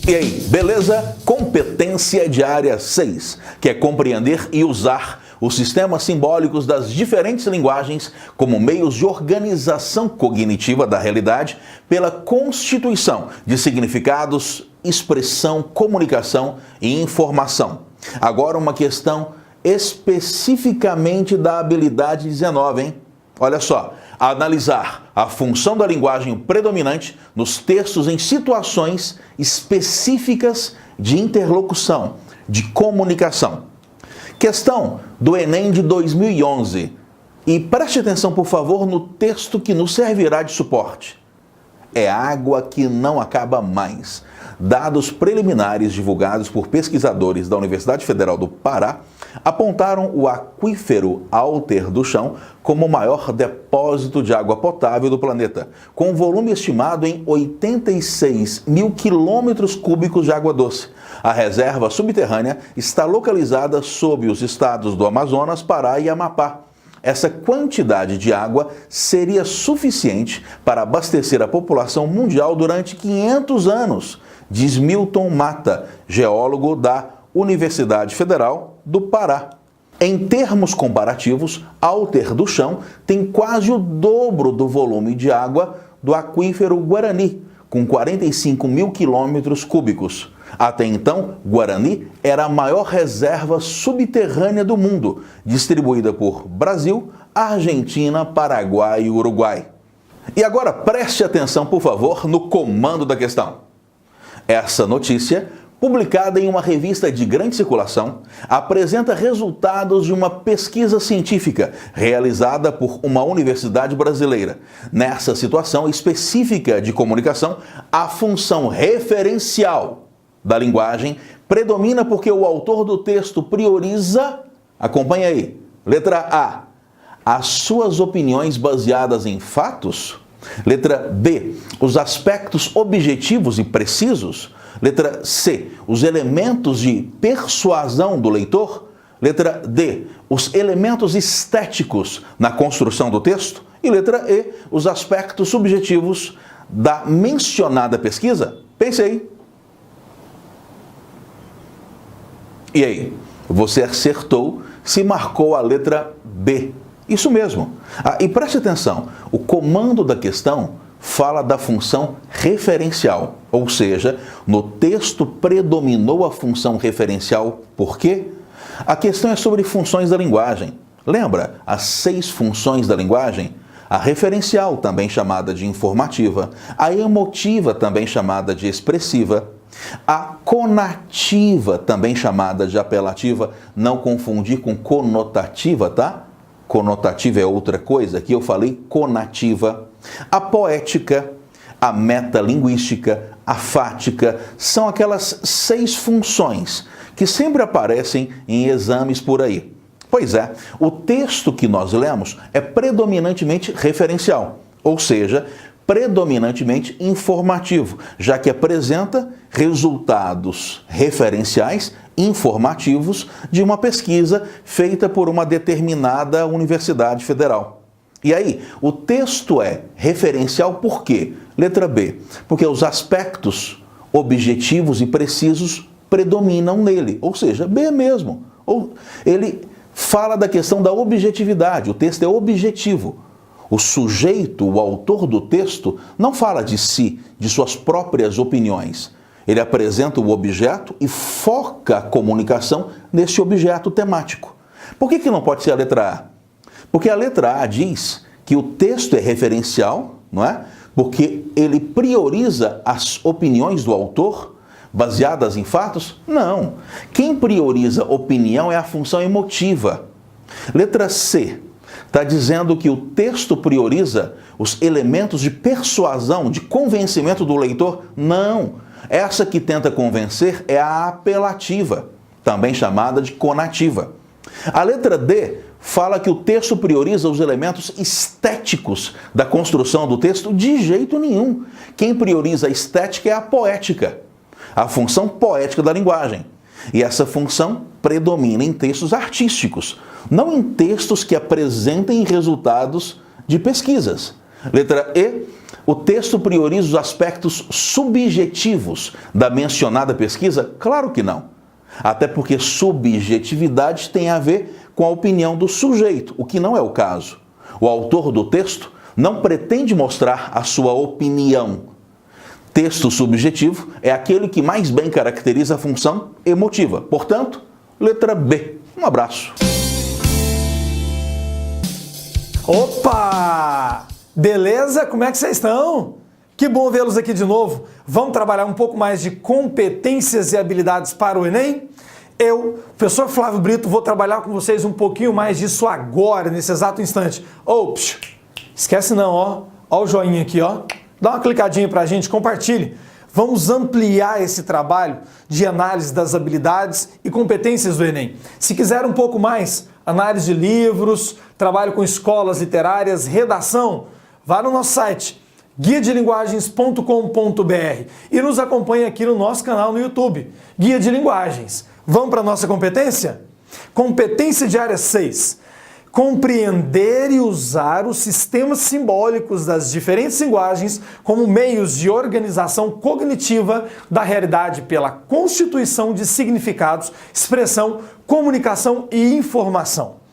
E aí, beleza? Competência de área 6, que é compreender e usar os sistemas simbólicos das diferentes linguagens como meios de organização cognitiva da realidade pela constituição de significados, expressão, comunicação e informação. Agora uma questão especificamente da habilidade 19, hein? Olha só, analisar a função da linguagem predominante nos textos em situações específicas de interlocução, de comunicação. Questão do Enem de 2011. E preste atenção, por favor, no texto que nos servirá de suporte. É água que não acaba mais. Dados preliminares divulgados por pesquisadores da Universidade Federal do Pará apontaram o aquífero Alter do Chão como o maior depósito de água potável do planeta, com volume estimado em 86 mil quilômetros cúbicos de água doce. A reserva subterrânea está localizada sob os estados do Amazonas, Pará e Amapá. Essa quantidade de água seria suficiente para abastecer a população mundial durante 500 anos, diz Milton Mata, geólogo da Universidade Federal do Pará. Em termos comparativos, Alter do Chão tem quase o dobro do volume de água do aquífero Guarani, com 45 mil quilômetros cúbicos. Até então, Guarani era a maior reserva subterrânea do mundo, distribuída por Brasil, Argentina, Paraguai e Uruguai. E agora preste atenção, por favor, no comando da questão. Essa notícia, publicada em uma revista de grande circulação, apresenta resultados de uma pesquisa científica realizada por uma universidade brasileira. Nessa situação específica de comunicação, a função referencial da linguagem predomina porque o autor do texto prioriza, acompanha aí, letra A, as suas opiniões baseadas em fatos. Letra B, os aspectos objetivos e precisos. Letra C, os elementos de persuasão do leitor. Letra D, os elementos estéticos na construção do texto. E letra E, os aspectos subjetivos da mencionada pesquisa. Pense aí. E aí, você acertou se marcou a letra B. Isso mesmo. E preste atenção, o comando da questão fala da função referencial, ou seja, no texto predominou a função referencial. Por quê? A questão é sobre funções da linguagem. Lembra as 6 funções da linguagem? A referencial, também chamada de informativa, a emotiva, também chamada de expressiva, a conativa, também chamada de apelativa, não confundir com conotativa, tá? Conotativa é outra coisa, aqui eu falei conativa. A poética, a metalinguística, a fática, são aquelas 6 funções que sempre aparecem em exames por aí. Pois é, o texto que nós lemos é predominantemente referencial, ou seja, predominantemente informativo, já que apresenta resultados referenciais informativos de uma pesquisa feita por uma determinada universidade federal. E aí, o texto é referencial por quê? Letra B, porque os aspectos objetivos e precisos predominam nele, ou seja, B mesmo. Ele fala da questão da objetividade, o texto é objetivo. O sujeito, o autor do texto, não fala de si, de suas próprias opiniões. Ele apresenta o objeto e foca a comunicação nesse objeto temático. Por que não pode ser a letra A? Porque a letra A diz que o texto é referencial, não é? Porque ele prioriza as opiniões do autor baseadas em fatos? Não. Quem prioriza opinião é a função emotiva. Letra C está dizendo que o texto prioriza os elementos de persuasão, de convencimento do leitor? Não. Essa que tenta convencer é a apelativa, também chamada de conativa. A letra D fala que o texto prioriza os elementos estéticos da construção do texto? De jeito nenhum. Quem prioriza a estética é a poética, a função poética da linguagem. E essa função predomina em textos artísticos, não em textos que apresentem resultados de pesquisas. Letra E. O texto prioriza os aspectos subjetivos da mencionada pesquisa? Claro que não. Até porque subjetividade tem a ver com a opinião do sujeito, o que não é o caso. O autor do texto não pretende mostrar a sua opinião. Texto subjetivo é aquele que mais bem caracteriza a função emotiva. Portanto, letra B. Um abraço. Opa! Beleza? Como é que vocês estão? Que bom vê-los aqui de novo. Vamos trabalhar um pouco mais de competências e habilidades para o Enem? Eu, professor Flávio Brito, vou trabalhar com vocês um pouquinho mais disso agora, nesse exato instante. Esquece não, ó. Ó o joinha aqui, ó. Dá uma clicadinha pra gente, compartilhe. Vamos ampliar esse trabalho de análise das habilidades e competências do Enem. Se quiser um pouco mais, análise de livros, trabalho com escolas literárias, redação, vá no nosso site guiadelinguagens.com.br e nos acompanhe aqui no nosso canal no YouTube, Guia de Linguagens. Vamos para a nossa competência? Competência de área 6. Compreender e usar os sistemas simbólicos das diferentes linguagens como meios de organização cognitiva da realidade pela constituição de significados, expressão, comunicação e informação.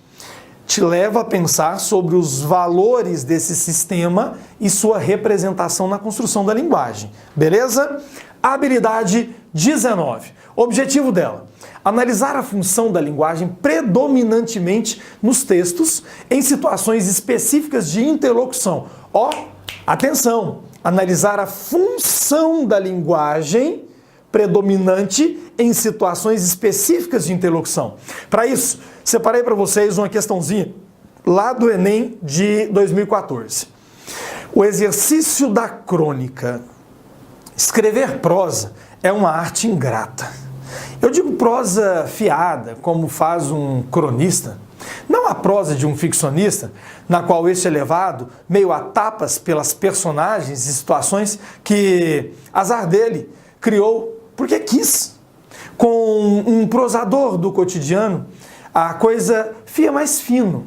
Te leva a pensar sobre os valores desse sistema e sua representação na construção da linguagem. Beleza? Habilidade 19. Objetivo dela: analisar a função da linguagem predominantemente nos textos em situações específicas de interlocução. Ó, atenção! Analisar a função da linguagem predominante em situações específicas de interlocução. Para isso, separei para vocês uma questãozinha lá do Enem de 2014. O exercício da crônica. Escrever prosa é uma arte ingrata. Eu digo prosa fiada, como faz um cronista, não a prosa de um ficcionista, na qual este é levado meio a tapas pelas personagens e situações que, azar dele, criou porque quis. Com um prosador do cotidiano, a coisa fia mais fino.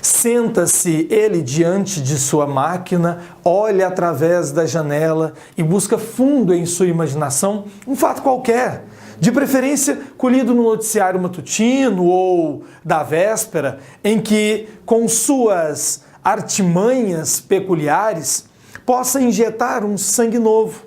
Senta-se ele diante de sua máquina, olha através da janela e busca fundo em sua imaginação um fato qualquer, de preferência colhido no noticiário matutino ou da véspera, em que, com suas artimanhas peculiares, possa injetar um sangue novo.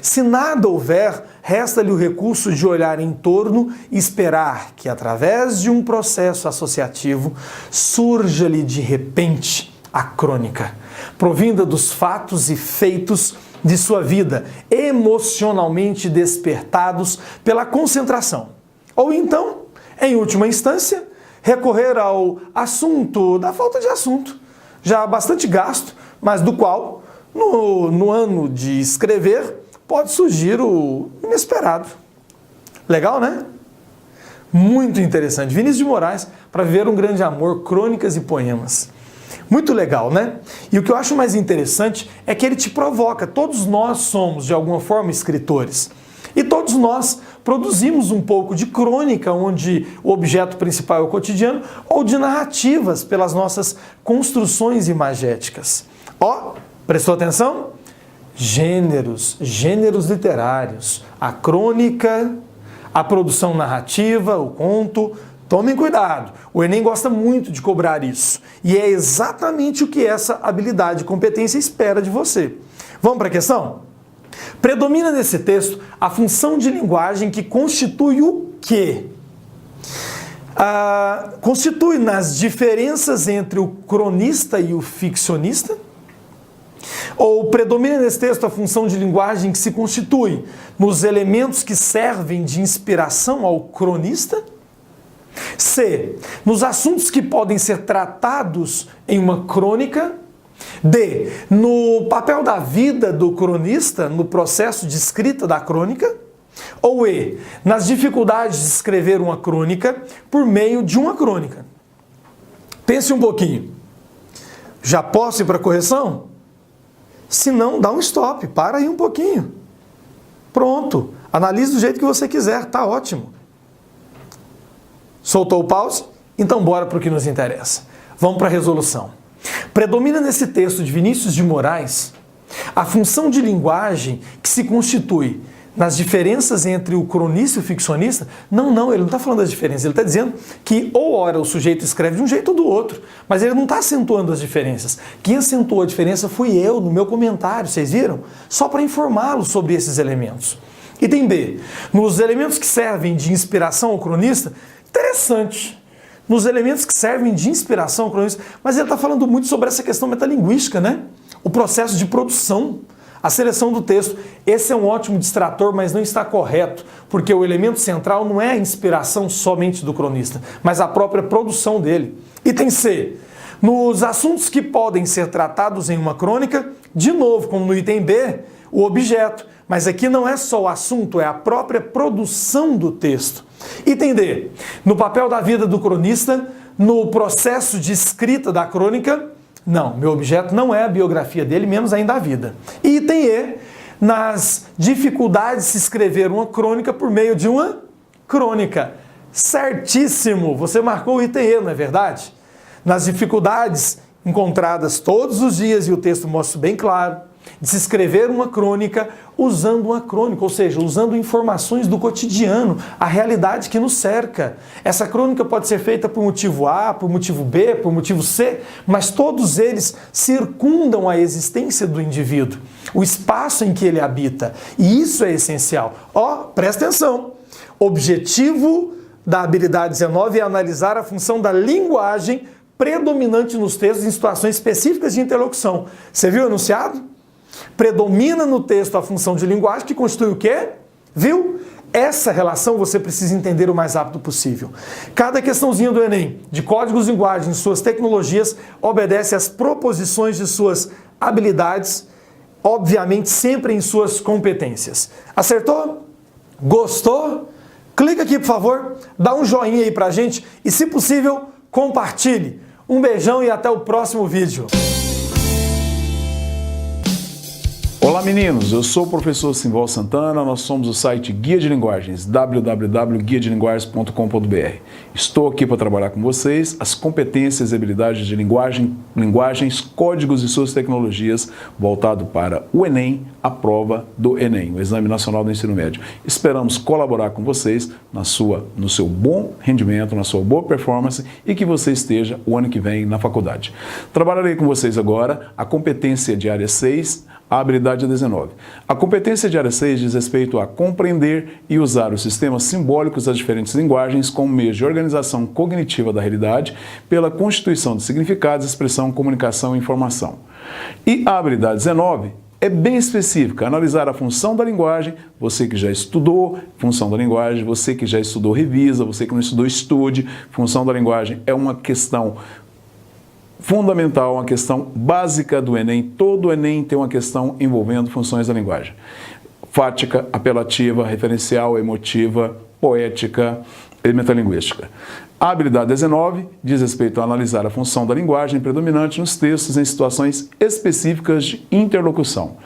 Se nada houver, resta-lhe o recurso de olhar em torno e esperar que, através de um processo associativo, surja-lhe de repente a crônica, provinda dos fatos e feitos de sua vida, emocionalmente despertados pela concentração. Ou então, em última instância, recorrer ao assunto da falta de assunto, já bastante gasto, mas do qual, no ano de escrever, pode surgir o inesperado. Legal, né? Muito interessante. Vinícius de Moraes, para viver um grande amor, crônicas e poemas. Muito legal, né? E o que eu acho mais interessante é que ele te provoca. Todos nós somos, de alguma forma, escritores. E todos nós produzimos um pouco de crônica, onde o objeto principal é o cotidiano, ou de narrativas pelas nossas construções imagéticas. Ó, prestou atenção? Gêneros literários, a crônica, a produção narrativa, o conto. Tomem cuidado, o Enem gosta muito de cobrar isso. E é exatamente o que essa habilidade e competência espera de você. Vamos para a questão? Predomina nesse texto a função de linguagem que constitui o quê? Constitui nas diferenças entre o cronista e o ficcionista? Ou predomina nesse texto a função de linguagem que se constitui nos elementos que servem de inspiração ao cronista? C. Nos assuntos que podem ser tratados em uma crônica? D. No papel da vida do cronista no processo de escrita da crônica? Ou E. Nas dificuldades de escrever uma crônica por meio de uma crônica? Pense um pouquinho. Já posso ir para a correção? Se não, dá um stop, para aí um pouquinho. Pronto, analise do jeito que você quiser, tá ótimo. Soltou o pause? Então bora para o que nos interessa. Vamos para a resolução. Predomina nesse texto de Vinícius de Moraes a função de linguagem que se constitui nas diferenças entre o cronista e o ficcionista. Não, ele não está falando das diferenças, ele está dizendo que ou ora o sujeito escreve de um jeito ou do outro, mas ele não está acentuando as diferenças. Quem acentuou a diferença fui eu, no meu comentário, vocês viram? Só para informá-lo sobre esses elementos. Item B, nos elementos que servem de inspiração ao cronista, interessante, nos elementos que servem de inspiração ao cronista, mas ele está falando muito sobre essa questão metalinguística, né? O processo de produção, a seleção do texto. Esse é um ótimo distrator, mas não está correto, porque o elemento central não é a inspiração somente do cronista, mas a própria produção dele. Item C, nos assuntos que podem ser tratados em uma crônica, de novo, como no item B, o objeto. Mas aqui não é só o assunto, é a própria produção do texto. Item D, no papel da vida do cronista, no processo de escrita da crônica, não, meu objeto não é a biografia dele, menos ainda a vida. E item E, nas dificuldades de se escrever uma crônica por meio de uma crônica. Certíssimo, você marcou o item E, não é verdade? Nas dificuldades encontradas todos os dias, e o texto mostra bem claro, de se escrever uma crônica usando uma crônica, ou seja, usando informações do cotidiano, a realidade que nos cerca. Essa crônica pode ser feita por motivo A, por motivo B, por motivo C, mas todos eles circundam a existência do indivíduo, o espaço em que ele habita, e isso é essencial. Presta atenção, objetivo da habilidade 19 é analisar a função da linguagem predominante nos textos em situações específicas de interlocução. Você viu o enunciado? Predomina no texto a função de linguagem que constitui o quê? Viu? Essa relação você precisa entender o mais rápido possível. Cada questãozinha do Enem, de códigos de linguagem, suas tecnologias, obedece às proposições de suas habilidades, obviamente sempre em suas competências. Acertou? Gostou? Clica aqui, por favor, dá um joinha aí pra gente e, se possível, compartilhe. Um beijão e até o próximo vídeo. Olá meninos, eu sou o professor Simval Santana, nós somos o site Guia de Linguagens, www.guiadelinguagens.com.br. Estou aqui para trabalhar com vocês as competências e habilidades de linguagens, códigos e suas tecnologias voltado para o Enem, a prova do Enem, o Exame Nacional do Ensino Médio. Esperamos colaborar com vocês no seu bom rendimento, na sua boa performance e que você esteja o ano que vem na faculdade. Trabalharei com vocês agora a competência de área 6, a habilidade 19. A competência de área 6 diz respeito a compreender e usar os sistemas simbólicos das diferentes linguagens como meio de organização cognitiva da realidade pela constituição de significados, expressão, comunicação e informação. E a habilidade 19 é bem específica, analisar a função da linguagem, você que já estudou função da linguagem, você que já estudou revisa, você que não estudou estude, função da linguagem é uma questão fundamental, uma questão básica do Enem. Todo o Enem tem uma questão envolvendo funções da linguagem. Fática, apelativa, referencial, emotiva, poética e metalinguística. A habilidade 19 diz respeito a analisar a função da linguagem predominante nos textos em situações específicas de interlocução.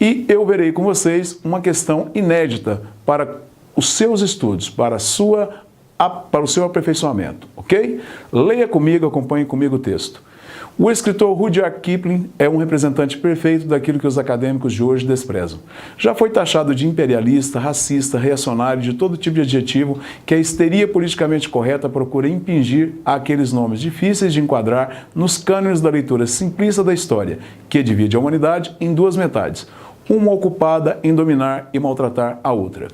E eu verei com vocês uma questão inédita para os seus estudos, para o seu aperfeiçoamento, ok? Leia comigo, acompanhe comigo o texto. O escritor Rudyard Kipling é um representante perfeito daquilo que os acadêmicos de hoje desprezam. Já foi taxado de imperialista, racista, reacionário, de todo tipo de adjetivo que a histeria politicamente correta procura impingir àqueles nomes difíceis de enquadrar nos cânones da leitura simplista da história, que divide a humanidade em duas metades, uma ocupada em dominar e maltratar a outra.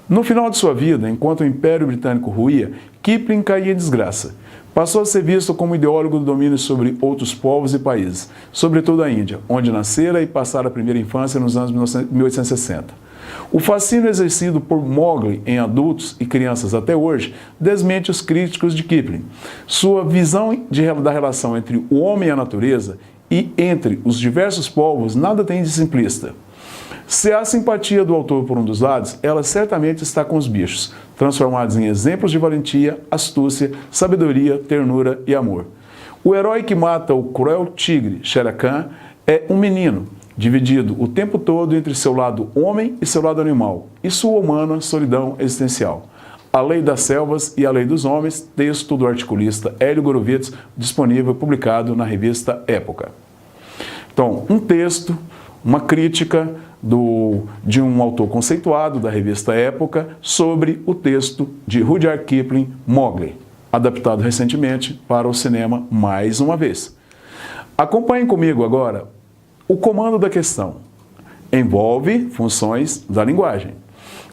No final de sua vida, enquanto o Império Britânico ruía, Kipling caía em desgraça. Passou a ser visto como ideólogo do domínio sobre outros povos e países, sobretudo a Índia, onde nascera e passara a primeira infância nos anos 1860. O fascínio exercido por Mowgli em adultos e crianças até hoje desmente os críticos de Kipling. Sua visão da relação entre o homem e a natureza e entre os diversos povos nada tem de simplista. Se há simpatia do autor por um dos lados, ela certamente está com os bichos, transformados em exemplos de valentia, astúcia, sabedoria, ternura e amor. O herói que mata o cruel tigre, Shere Khan, é um menino, dividido o tempo todo entre seu lado homem e seu lado animal, e sua humana solidão existencial. A Lei das Selvas e a Lei dos Homens, texto do articulista Hélio Gorovitz, disponível, publicado na revista Época. Então, um texto, uma crítica de um autor conceituado da revista Época sobre o texto de Rudyard Kipling, Mowgli, adaptado recentemente para o cinema mais uma vez. Acompanhem comigo agora o comando da questão. Envolve funções da linguagem.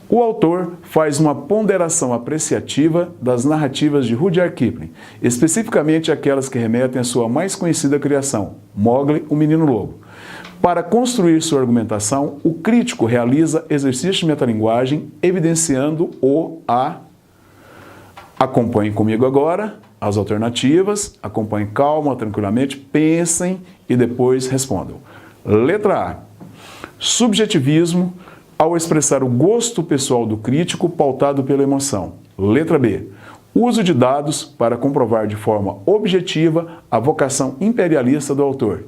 O autor faz uma ponderação apreciativa das narrativas de Rudyard Kipling, especificamente aquelas que remetem à sua mais conhecida criação, Mowgli, o Menino Lobo. Para construir sua argumentação, o crítico realiza exercício de metalinguagem, evidenciando a. Acompanhem comigo agora as alternativas, acompanhem calma, tranquilamente, pensem e depois respondam. Letra A. Subjetivismo ao expressar o gosto pessoal do crítico pautado pela emoção. Letra B. Uso de dados para comprovar de forma objetiva a vocação imperialista do autor.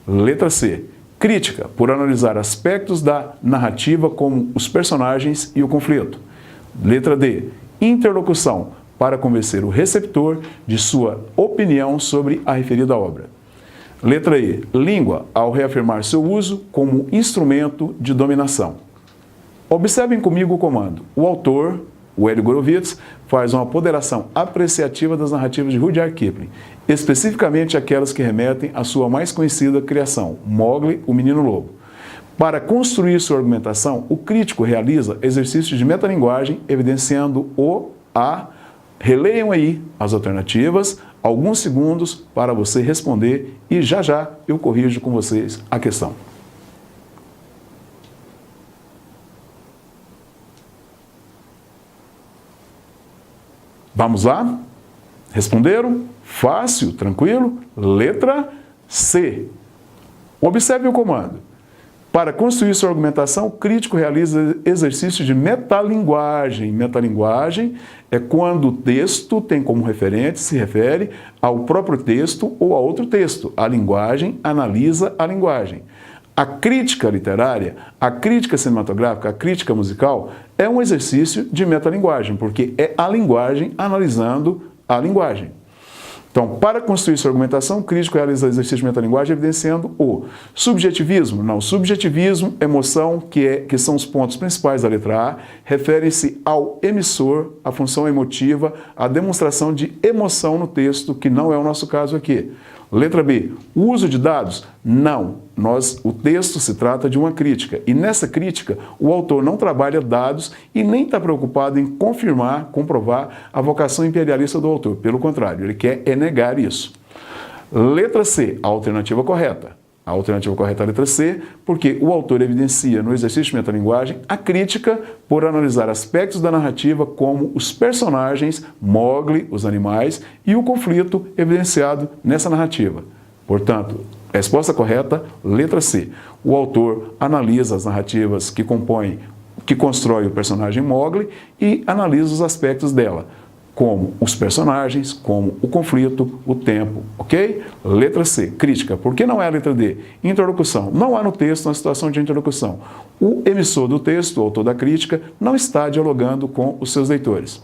Letra C. Crítica por analisar aspectos da narrativa como os personagens e o conflito. Letra D. Interlocução para convencer o receptor de sua opinião sobre a referida obra. Letra E. Língua ao reafirmar seu uso como instrumento de dominação. Observem comigo o comando. O autor, o Hélio Gorovitz, faz uma ponderação apreciativa das narrativas de Rudyard Kipling, especificamente aquelas que remetem à sua mais conhecida criação, Mowgli, o Menino Lobo. Para construir sua argumentação, o crítico realiza exercícios de metalinguagem, evidenciando Releiam aí as alternativas, alguns segundos para você responder e já eu corrijo com vocês a questão. Vamos lá? Responderam? Fácil, tranquilo? Letra C. Observe o comando. Para construir sua argumentação, o crítico realiza exercício de metalinguagem. Metalinguagem é quando o texto tem como referente, se refere ao próprio texto ou a outro texto. A linguagem analisa a linguagem. A crítica literária, a crítica cinematográfica, a crítica musical é um exercício de metalinguagem, porque é a linguagem analisando a linguagem. Então, para construir sua argumentação, o crítico realiza exercício de metalinguagem evidenciando o subjetivismo. Não, subjetivismo, emoção, que são os pontos principais da letra A, refere-se ao emissor, à função emotiva, à demonstração de emoção no texto, que não é o nosso caso aqui. Letra B, o uso de dados? Não, o texto se trata de uma crítica e nessa crítica o autor não trabalha dados e nem está preocupado em comprovar a vocação imperialista do autor, pelo contrário, ele quer negar isso. Letra C, a alternativa correta. A alternativa correta é a letra C, porque o autor evidencia no exercício de metalinguagem a crítica por analisar aspectos da narrativa como os personagens, Mowgli, os animais, e o conflito evidenciado nessa narrativa. Portanto, resposta correta, letra C. O autor analisa as narrativas que constrói o personagem Mowgli e analisa os aspectos dela, como os personagens, como o conflito, o tempo, ok? Letra C, crítica. Por que não é a letra D? Interlocução. Não há no texto uma situação de interlocução. O emissor do texto, o autor da crítica, não está dialogando com os seus leitores.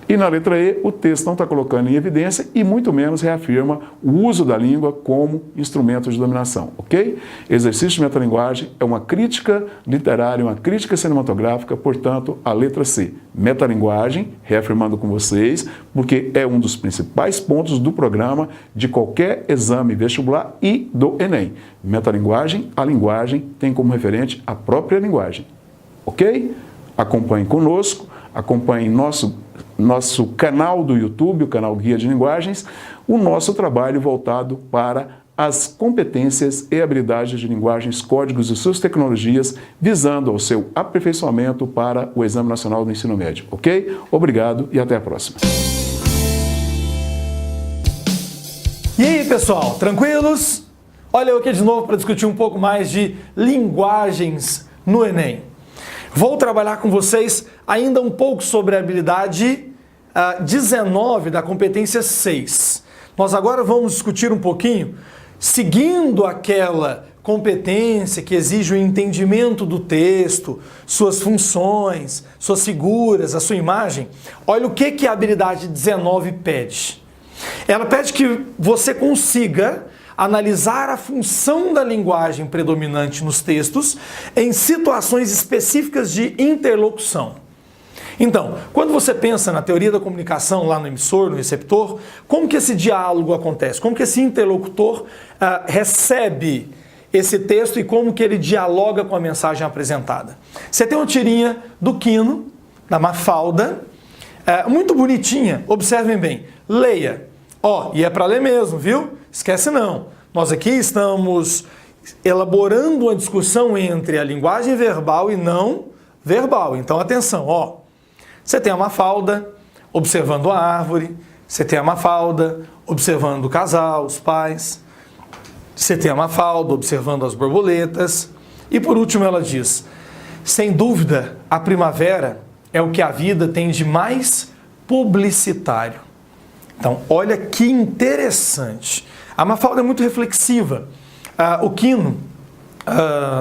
E na letra E, o texto não está colocando em evidência e muito menos reafirma o uso da língua como instrumento de dominação, ok? Exercício de metalinguagem é uma crítica literária, uma crítica cinematográfica, portanto, a letra C. Metalinguagem, reafirmando com vocês, porque é um dos principais pontos do programa de qualquer exame vestibular e do Enem. Metalinguagem, a linguagem tem como referente a própria linguagem, ok? Acompanhe conosco, acompanhe nosso canal do YouTube, o canal Guia de Linguagens, o nosso trabalho voltado para as competências e habilidades de linguagens, códigos e suas tecnologias, visando ao seu aperfeiçoamento para o Exame Nacional do Ensino Médio, ok? Obrigado e até a próxima. E aí, pessoal, tranquilos? Olha eu aqui de novo para discutir um pouco mais de linguagens no Enem. Vou trabalhar com vocês ainda um pouco sobre a habilidade 19 da competência 6. Nós agora vamos discutir um pouquinho, seguindo aquela competência que exige o entendimento do texto, suas funções, suas figuras, a sua imagem, olha o que a habilidade 19 pede. Ela pede que você consiga analisar a função da linguagem predominante nos textos em situações específicas de interlocução. Então, quando você pensa na teoria da comunicação lá no emissor, no receptor, como que esse diálogo acontece? Como que esse interlocutor recebe esse texto e como que ele dialoga com a mensagem apresentada? Você tem uma tirinha do Quino, da Mafalda, muito bonitinha, observem bem, leia. E é para ler mesmo, viu? Esquece não. Nós aqui estamos elaborando uma discussão entre a linguagem verbal e não verbal. Então, atenção, Você tem a Mafalda observando a árvore, você tem a Mafalda observando o casal, os pais, você tem a Mafalda observando as borboletas, e por último ela diz: sem dúvida, a primavera é o que a vida tem de mais publicitário. Então, olha que interessante. A Mafalda é muito reflexiva. O Quino,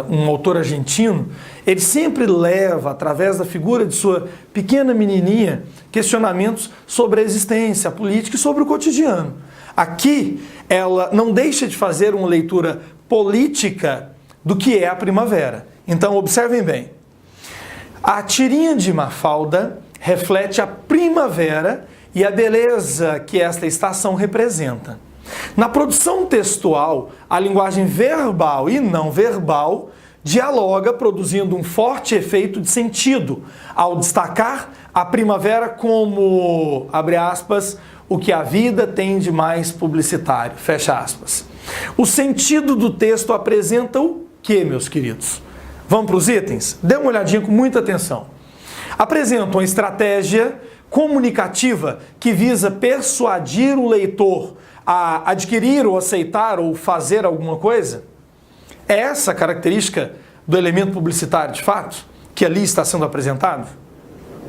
um autor argentino, ele sempre leva, através da figura de sua pequena menininha, questionamentos sobre a existência, a política e sobre o cotidiano. Aqui, ela não deixa de fazer uma leitura política do que é a primavera. Então, observem bem. A tirinha de Mafalda reflete a primavera e a beleza que esta estação representa. Na produção textual, a linguagem verbal e não verbal dialoga, produzindo um forte efeito de sentido, ao destacar a primavera como, abre aspas, o que a vida tem de mais publicitário, fecha aspas. O sentido do texto apresenta o que, meus queridos? Vamos para os itens? Dê uma olhadinha com muita atenção. Apresenta uma estratégia comunicativa que visa persuadir o leitor a adquirir ou aceitar ou fazer alguma coisa. É essa a característica do elemento publicitário, de fato, que ali está sendo apresentado?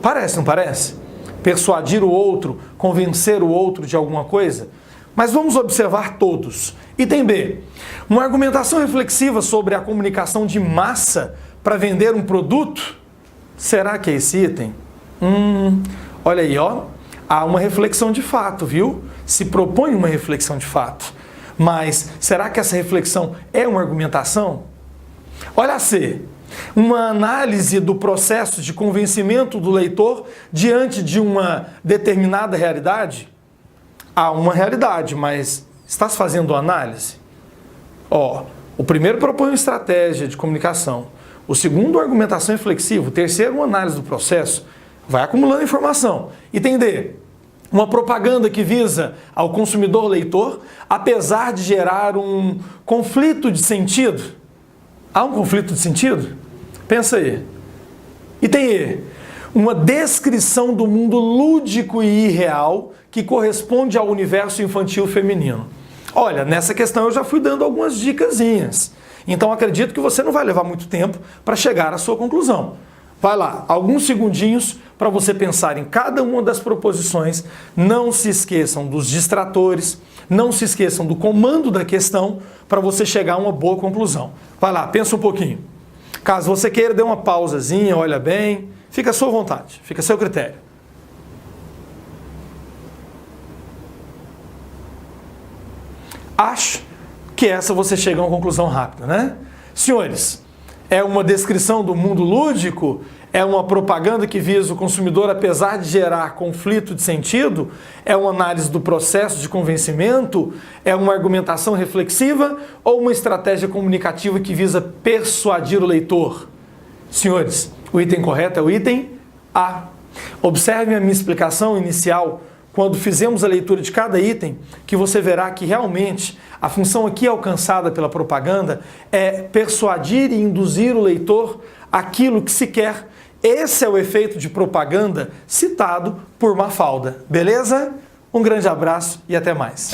Parece, não parece? Persuadir o outro, convencer o outro de alguma coisa? Mas vamos observar todos. Item B. Uma argumentação reflexiva sobre a comunicação de massa para vender um produto? Será que é esse item? Olha aí, há uma reflexão de fato, viu? Se propõe uma reflexão de fato. Mas será que essa reflexão é uma argumentação? Olha C. Uma análise do processo de convencimento do leitor diante de uma determinada realidade? Há uma realidade, mas está se fazendo análise? O primeiro propõe uma estratégia de comunicação. O segundo, uma argumentação reflexiva. O terceiro, uma análise do processo. Vai acumulando informação. Item D. Uma propaganda que visa ao consumidor leitor, apesar de gerar um conflito de sentido. Há um conflito de sentido? Pensa aí. Item E. Uma descrição do mundo lúdico e irreal que corresponde ao universo infantil feminino. Olha, nessa questão eu já fui dando algumas dicasinhas. Então acredito que você não vai levar muito tempo para chegar à sua conclusão. Vai lá, alguns segundinhos para você pensar em cada uma das proposições. Não se esqueçam dos distratores, não se esqueçam do comando da questão para você chegar a uma boa conclusão. Vai lá, pensa um pouquinho. Caso você queira, dê uma pausazinha, olha bem, fica à sua vontade, fica a seu critério. Acho que essa você chega a uma conclusão rápida, né? Senhores, é uma descrição do mundo lúdico? É uma propaganda que visa o consumidor, apesar de gerar conflito de sentido? É uma análise do processo de convencimento? É uma argumentação reflexiva? Ou uma estratégia comunicativa que visa persuadir o leitor? Senhores, o item correto é o item A. Observem a minha explicação inicial quando fizemos a leitura de cada item, que você verá que realmente a função aqui alcançada pela propaganda é persuadir e induzir o leitor àquilo que se quer. Esse é o efeito de propaganda citado por Mafalda. Beleza? Um grande abraço e até mais.